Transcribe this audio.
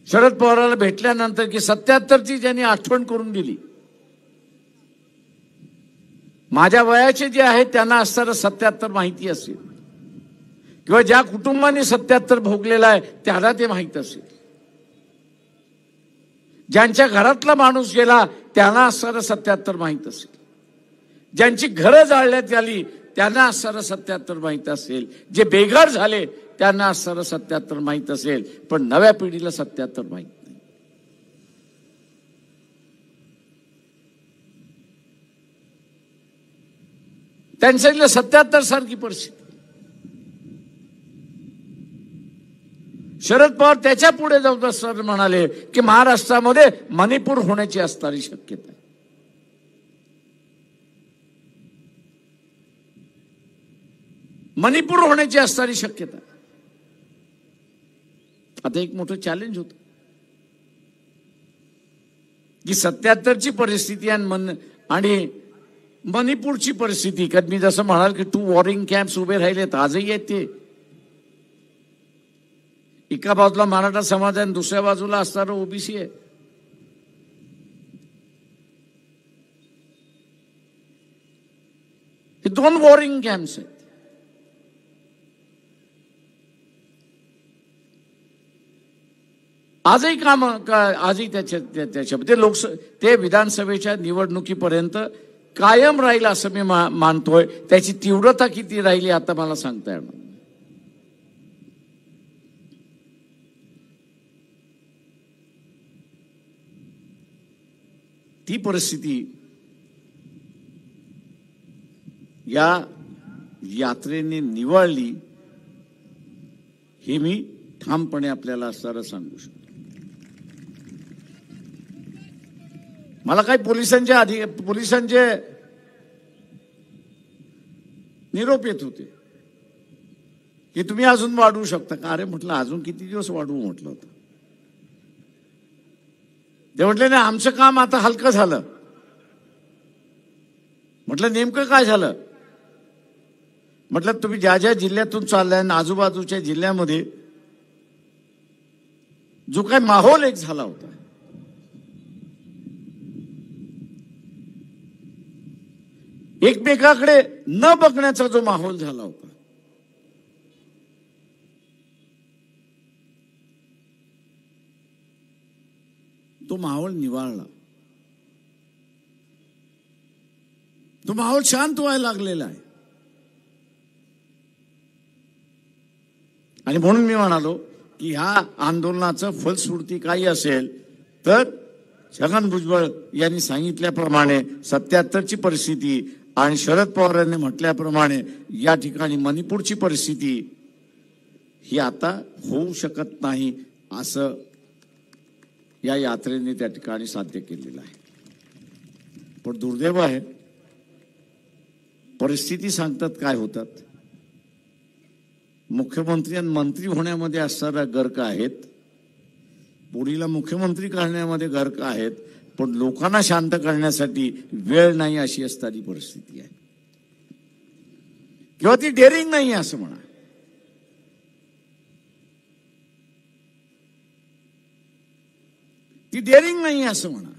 शरद पवारांना भेटल्यानंतर की 77ची ज्यांनी आठवण करून दिली, माझ्या वयाचे जे आहेत त्यांना असणारं 77 माहिती असेल, किंवा ज्या कुटुंबाने 77 भोगलेला आहे त्याला ते माहित असेल, ज्यांच्या घरातला माणूस गेला त्यांना असणारं 77 माहित असेल, ज्यांची घरं जाळण्यात आली त्यांना असणारं 77 माहित असेल, जे बेघर झाले त्यांना असणारं 77 माहित असेल, पण नव्या पिढीला 77 माहित नाही. त्यांच्या 77 सारखी परिस्थिती. शरद पवार त्याच्या पुढे जाऊन असताना म्हणाले की महाराष्ट्रामध्ये मणिपूर होण्याची असणारी शक्यता आहे. मणिपूर होण्याची असणारी शक्यता. आता एक मोठं चॅलेंज होतं की 77ची परिस्थिती आणि मणिपूरची परिस्थिती. कारण मी जसं म्हणाल की 2 वॉरिंग कॅम्प्स उभे राहिलेत, आजही आहेत ते. एका बाजूला मराठा समाज आहे, दुसऱ्या बाजूला असणारं ओबीसी आहे. हे 2 वॉरिंग कॅम्प्स आहेत. आजही आजही त्याच्यामध्ये ते विधानसभेच्या निवडणुकीपर्यंत कायम राहील असं मी मानतोय. त्याची तीव्रता किती राहिली आता मला सांगता येणार. ती परिस्थिती या यात्रेने निवळली हे मी ठामपणे आपल्याला असणारं सांगू शकतो. मला काही पोलिसांचे निरोप येत होते की तुम्ही अजून वाढवू शकता का. अरे म्हटलं अजून किती दिवस वाढवू म्हटलं होतं. ते म्हटले नाही आमचं काम आता हलकं झालं. म्हटलं नेमकं काय झालं. म्हटलं तुम्ही ज्या ज्या जिल्ह्यातून चाललाय आजूबाजूच्या जिल्ह्यामध्ये जो काय माहोल एक झाला होता, एकमेकाकडे न बघण्याचा जो माहोल झाला होता, तो माहोल निवाळला. तो माहोल शांत व्हायला लागलेला आहे. आणि म्हणून मी म्हणालो की ह्या आंदोलनाचं फलश्रुती काही असेल तर छगन भुजबळ यांनी सांगितल्याप्रमाणे 77ची परिस्थिती आणि शरद पवार यांनी म्हटल्याप्रमाणे या ठिकाणी मणिपूरची परिस्थिती ही आता होऊ शकत नाही असं या यात्रेने त्या ठिकाणी साध्य केलेलं आहे. पण दुर्दैव आहे, परिस्थिती सांगतात काय होतात. मुख्यमंत्री आणि मंत्री होण्यामध्ये असणारा गर्क आहेत, पुढीला मुख्यमंत्री करण्यामध्ये गर्क आहेत, पण लोकांना शांत करण्यासाठी वेळ नाही अशी असणारी परिस्थिती आहे. किंवा ती डेअरिंग नाही असं म्हणा. ती डेअरिंग नाही असं म्हणा.